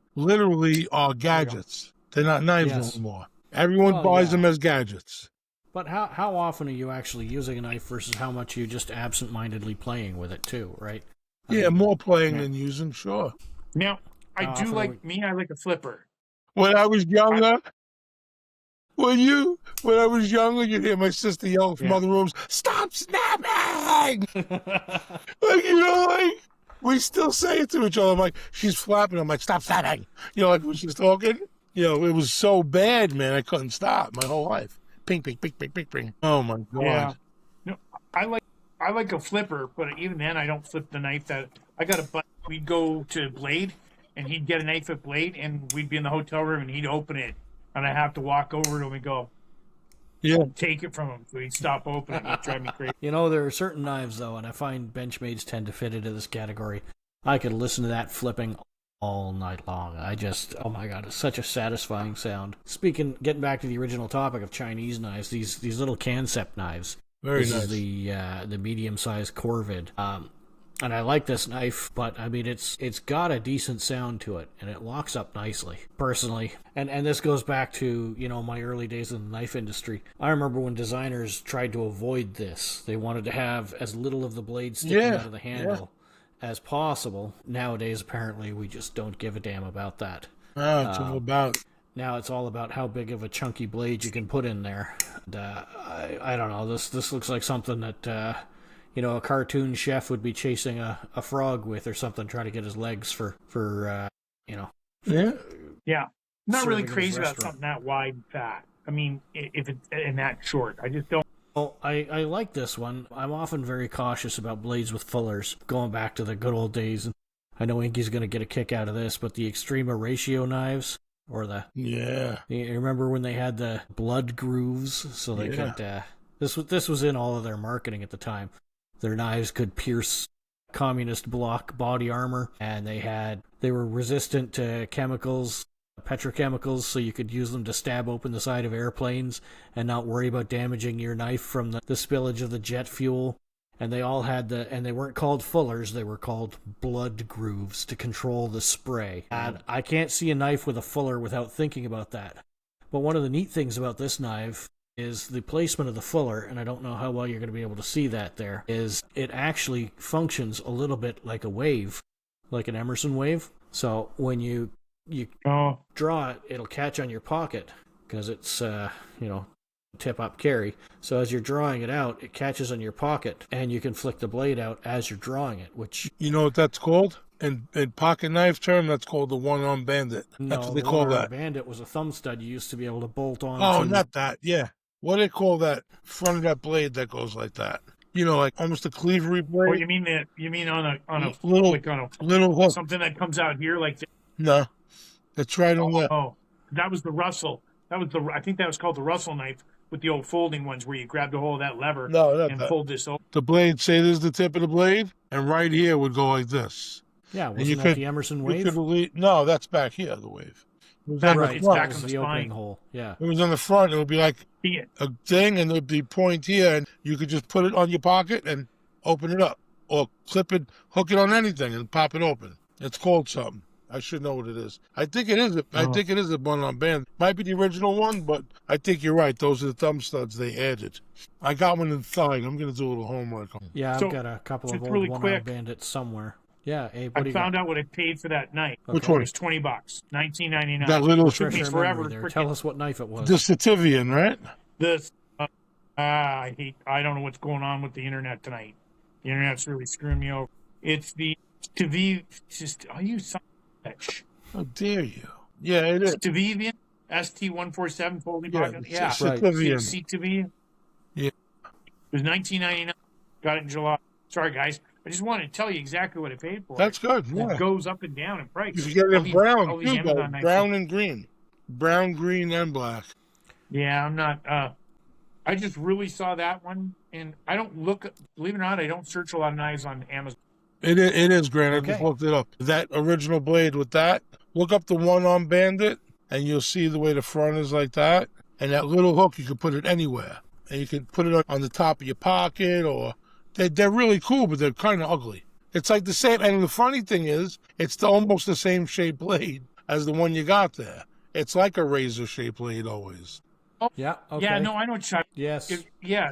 are gadgets. They're not knives anymore. Everyone buys them as gadgets. But how often are you actually using a knife versus how much you just absent-mindedly playing with it too, right? More playing than using, sure. Now, I like a flipper. When I was younger, you'd hear my sister yell from other rooms, "Stop snapping!" We still say it to each other. I'm like, she's flapping. I'm like, "Stop snapping!" When she's talking. It was so bad, man. I couldn't stop my whole life. Ping, ping, ping, ping, ping, ping. Oh my God. Yeah. No, I like a flipper, but even then, I don't flip the knife. We'd go to Blade. And he'd get a knife at blade, and we'd be in the hotel room, and he'd open it, and I'd have to walk over to him and go, take it from him. So he'd stop opening. It'd drive me crazy. There are certain knives, though, and I find Benchmades tend to fit into this category. I could listen to that flipping all night long. Oh my God, it's such a satisfying sound. Getting back to the original topic of Chinese knives, these little Kansept knives. Very nice. This is the medium-sized Corvid. And I like this knife, but I mean, it's got a decent sound to it, and it locks up nicely, personally. And this goes back to, my early days in the knife industry. I remember when designers tried to avoid this. They wanted to have as little of the blade sticking out of the handle as possible. Nowadays, apparently, we just don't give a damn about that. It's all about... Now it's all about how big of a chunky blade you can put in there. And, I don't know, this looks like something that... a cartoon chef would be chasing a frog with or something, trying to get his legs for. Yeah. Not really crazy about something that wide and fat. I mean, if it's in that short, I just don't. Well, I like this one. I'm often very cautious about blades with fullers, going back to the good old days. And I know Inky's going to get a kick out of this, but the Extrema ratio knives, or you remember when they had the blood grooves, so they could. This was in all of their marketing at the time. Their knives could pierce communist bloc body armor, and they were resistant to chemicals. petrochemicals so you could use them to stab open the side of airplanes and not worry about damaging your knife from the spillage of the jet fuel. And they all had and they weren't called fullers, they were called blood grooves to control the spray. And I can't see a knife with a fuller without thinking about that. But one of the neat things about this knife is the placement of the fuller, and I don't know how well you're going to be able to see that there, is it actually functions a little bit like a wave, like an Emerson wave. So when you draw it, it'll catch on your pocket because it's, tip-up carry. So as you're drawing it out, it catches on your pocket, and you can flick the blade out as you're drawing it, which... You know what that's called? In pocket knife term, that's called the one-arm bandit. That's what they call that. Bandit was a thumb stud you used to be able to bolt on. Oh, not that, yeah. What do they call that front of that blade that goes like that? You know, like almost a cleavery blade. Oh, you mean on a little hook. Something that comes out here like this? No, it's right on that. Oh, that was the Russell. I think that was called the Russell knife with the old folding ones where you grabbed a hold of that lever and fold this over. The blade, say this is the tip of the blade, and right here would go like this. Yeah, wasn't that the Emerson wave? No, that's back here, the wave. It's back on the opening hole. Yeah. It was on the front. It would be like a thing, and it would be point here, and you could just put it on your pocket and open it up, or clip it, hook it on anything, and pop it open. It's called something. I should know what it is. I think it is. I think it is a one-arm band. Might be the original one, but I think you're right. Those are the thumb studs they added. I got one in the thigh. I'm going to do a little homework on it. Yeah, I've got a couple of old one-arm bandits somewhere. Yeah, Abe, I found out what I paid for that knife. Which one? It was $20, $19.99. That little took me forever. There. Tell us what knife it was. The Sitivien, right? I don't know what's going on with the internet tonight. The internet's really screwing me over. It's the TV. Are you son of a bitch? How dare you? Yeah, it is. Sitivien ST147 folding pocket. Yeah, Sitivien. Sitivien. Yeah. It was $19.99. Got it in July. Sorry, guys. I just wanted to tell you exactly what I paid for. That's good. Yeah. It goes up and down in price. You get it in brown, too, though. Brown and green. Brown, green, and black. Yeah, I'm not... I just really saw that one, and I don't believe it or not, I don't search a lot of knives on Amazon. It is, Grant. I just looked it up. That original blade with that, look up the one-arm bandit, and you'll see the way the front is like that. And that little hook, you can put it anywhere. And you can put it on the top of your pocket, or... They're really cool, but they're kind of ugly. It's like the same, and the funny thing is, it's almost the same shaped blade as the one you got there. It's like a razor-shaped blade always. Oh, yeah, okay. Yeah, no, I know what you're talking about. Yes. It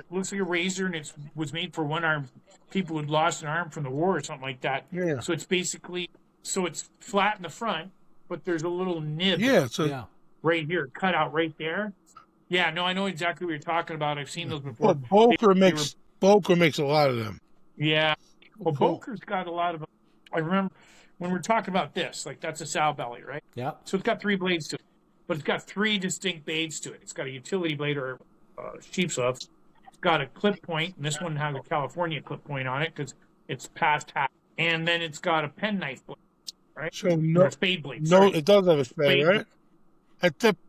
looks like a razor, and it was made for one arm. People who'd lost an arm from the war or something like that. Yeah. So it's basically, it's flat in the front, but there's a little nib right here, cut out right there. Yeah, no, I know exactly what you're talking about. I've seen those before. Well, Boker makes a lot of them. Yeah. Well, Boker's got a lot of them. I remember when we're talking about this, like that's a sow belly, right? Yeah. So it's got 3 blades to it, but it's got 3 distinct blades to it. It's got a utility blade or sheep's hoof. It's got a clip point, and this one has a California clip point on it because it's past half. And then it's got a penknife blade, right? So or a spade blade. No, it does have a spade, right?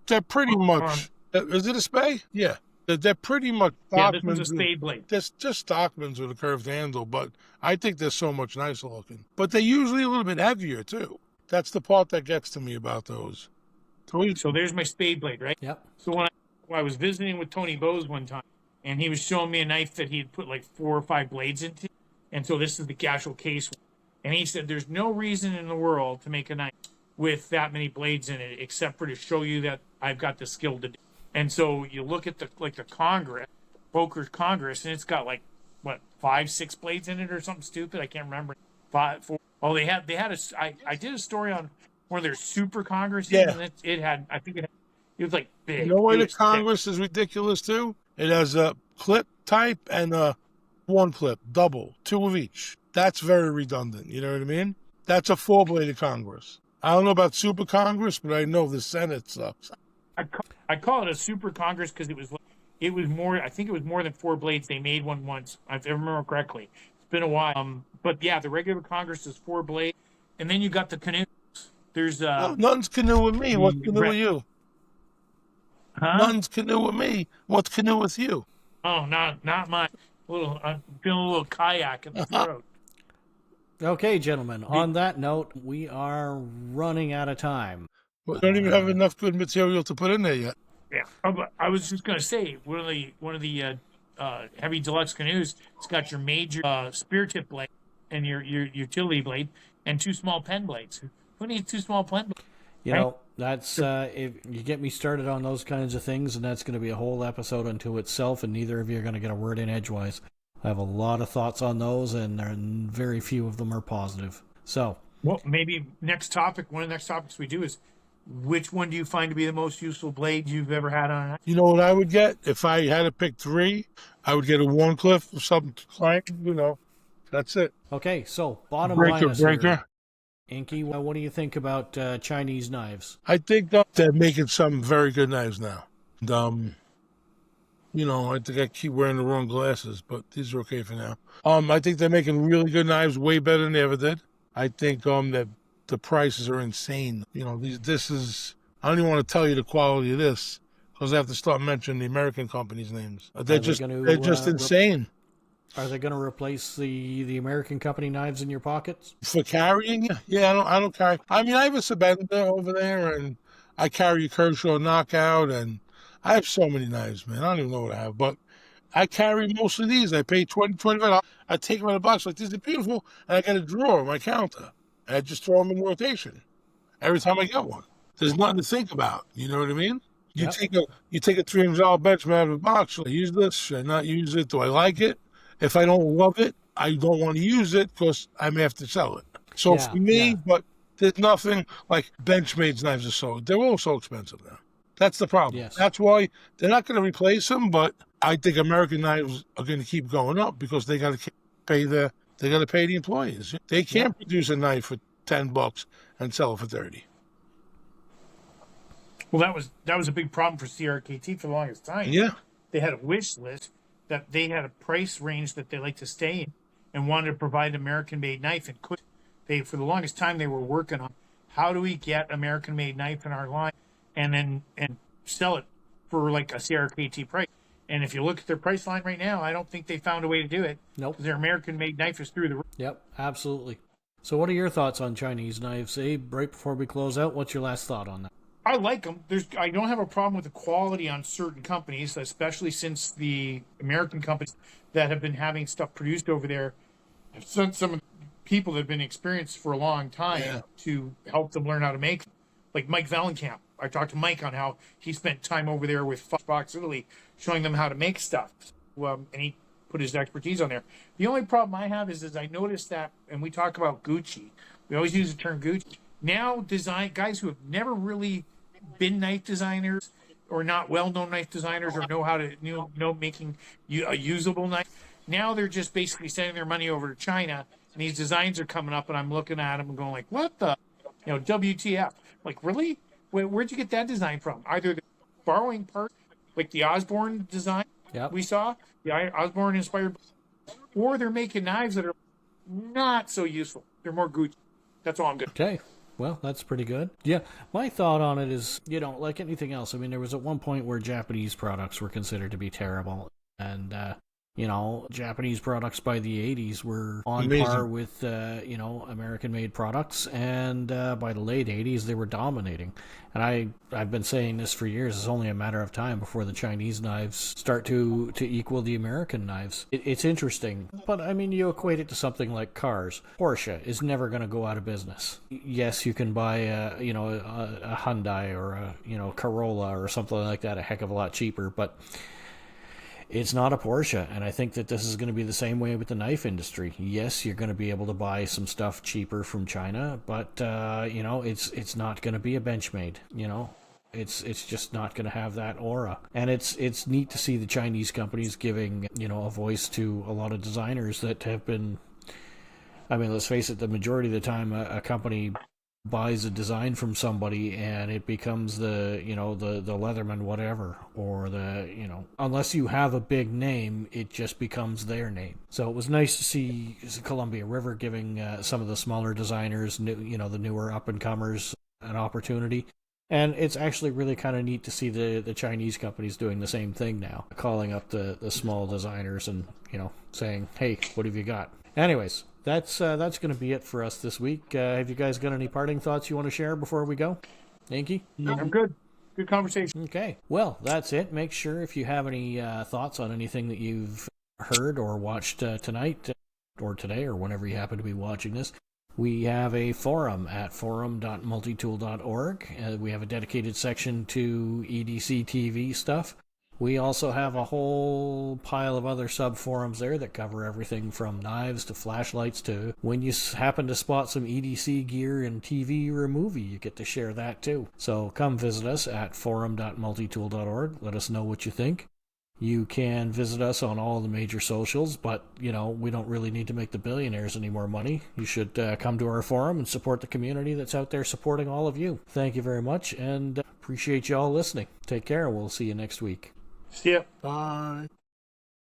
They're pretty much... is it a spade? Yeah. They're pretty much Stockmans. Yeah, this one's a spade blade. Just Stockmans with a curved handle, but I think they're so much nicer looking. But they're usually a little bit heavier, too. That's the part that gets to me about those. So there's my spade blade, right? Yep. So when I was visiting with Tony Bose one time, and he was showing me a knife that he had put like 4 or 5 blades into, and so this is the actual case. And he said, there's no reason in the world to make a knife with that many blades in it, except for to show you that I've got the skill to do. And so you look at the Congress, Boker's Congress, and it's got like 5, 6 blades in it or something stupid. I can't remember. 5, 4. Oh, they had I did a story on one of their super Congresses, and it was like big. You know why the Congress is ridiculous too? It has a clip type and a 1 clip, double, 2 of each. That's very redundant. You know what I mean? That's a 4-bladed Congress. I don't know about super Congress, but I know the Senate sucks. I call it a super Congress because it was more. I think it was more than 4 blades. They made one once, if I remember correctly. It's been a while. But yeah, the regular Congress is 4 blades, and then you got the canoes. There's nothing's canoe with me. What's canoe with you? Huh? Nothing's canoe with me. What's canoe with you? Oh, not mine. I'm feeling a little kayak in the throat. Okay, gentlemen. On that note, we are running out of time. Well, don't even have enough good material to put in there yet. Yeah, I was just gonna say one of the heavy deluxe canoes. It's got your major spear tip blade and your utility blade and two small pen blades. Who needs two small pen blades? You know, that's if you get me started on those kinds of things, and that's going to be a whole episode unto itself, and neither of you are going to get a word in edgewise. I have a lot of thoughts on those, and very few of them are positive. So, well, maybe next topic. One of the next topics we do is which one do you find to be the most useful blade you've ever had on it? You know what I would get if I had to pick 3? I would get a Warncliffe or something clank. You know, that's it. Okay, so bottom line is breaker. Inky, what do you think about Chinese knives? I think they're making some very good knives now. And, you know, I think I keep wearing the wrong glasses, but these are okay for now. I think they're making really good knives, way better than they ever did. I think that the prices are insane. You know, this is, I don't even want to tell you the quality of this because I have to start mentioning the American companies' names. They're just insane. Are they going to replace the American company knives in your pockets? For carrying? Yeah, I don't carry. I mean, I have a Sabenda over there, and I carry a Kershaw Knockout, and I have so many knives, man. I don't even know what I have, but I carry most of these. I pay $20, $25. I take them in a box like this. They're beautiful, and I got a drawer on my counter. And I just throw them in rotation every time I get one. There's nothing to think about. You know what I mean? You take a $300 Benchmade out of a box. Should I use this? Should I not use it? Do I like it? If I don't love it, I don't want to use it because I may have to sell it. So for me, but there's nothing like Benchmade's knives they're all so expensive now. That's the problem. Yes. That's why they're not going to replace them, but I think American knives are going to keep going up because they got to pay the employees. They can't produce a knife for $10 and sell it for $30. Well, that was a big problem for CRKT for the longest time. Yeah. They had a wish list that they had a price range that they like to stay in and wanted to provide American-made knife and could. For the longest time, they were working on how do we get American-made knife in our line and sell it for like a CRKT price. And if you look at their price line right now, I don't think they found a way to do it. Nope. Their American-made knife is through the roof. Yep, absolutely. So what are your thoughts on Chinese knives, Abe? Right before we close out, what's your last thought on that? I like them. I don't have a problem with the quality on certain companies, especially since the American companies that have been having stuff produced over there have sent some people that have been experienced for a long time to help them learn how to make. Like Mike Valenkamp. I talked to Mike on how he spent time over there with Fox Italy showing them how to make stuff. And he put his expertise on there. The only problem I have is I noticed that, and we talk about Gucci. We always use the term Gucci. Now guys who have never really been knife designers or not well-known knife designers or know how to know making a usable knife. Now they're just basically sending their money over to China, and these designs are coming up, and I'm looking at them and going like, what the, WTF? Like, really? Where'd you get that design from? Either they're borrowing parts, like the Osborne design we saw, the Osborne inspired, or they're making knives that are not so useful. They're more Gucci. That's all I'm good. Okay. Well, that's pretty good. Yeah, my thought on it is, like anything else, I mean, there was at one point where Japanese products were considered to be terrible. And, Japanese products by the 80s were on par with, American-made products. And by the late 80s, they were dominating. And I've been saying this for years. It's only a matter of time before the Chinese knives start to equal the American knives. It's interesting. But, I mean, you equate it to something like cars. Porsche is never going to go out of business. Yes, you can buy a Hyundai or a Corolla or something like that a heck of a lot cheaper. But it's not a Porsche, and I think that this is going to be the same way with the knife industry. Yes, you're going to be able to buy some stuff cheaper from China, but it's not going to be a Benchmade. It's just not going to have that aura. And it's neat to see the Chinese companies giving a voice to a lot of designers that have been. I mean, let's face it, the majority of the time a company buys a design from somebody and it becomes the Leatherman whatever, or unless you have a big name, it just becomes their name. So it was nice to see Columbia River giving some of the smaller designers, the newer up-and-comers, an opportunity. And it's actually really kind of neat to see the Chinese companies doing the same thing now, calling up the small designers and saying, hey, what have you got? Anyways, that's going to be it for us this week. Have you guys got any parting thoughts you want to share before we go? Inky? I'm good. Good conversation. Okay. Well, that's it. Make sure if you have any thoughts on anything that you've heard or watched tonight or today or whenever you happen to be watching this, we have a forum at forum.multitool.org. We have a dedicated section to EDC TV stuff. We also have a whole pile of other sub-forums there that cover everything from knives to flashlights to when you happen to spot some EDC gear in TV or a movie, you get to share that too. So come visit us at forum.multitool.org. Let us know what you think. You can visit us on all the major socials, but, we don't really need to make the billionaires any more money. You should come to our forum and support the community that's out there supporting all of you. Thank you very much, and appreciate you all listening. Take care, and we'll see you next week. See ya. Bye.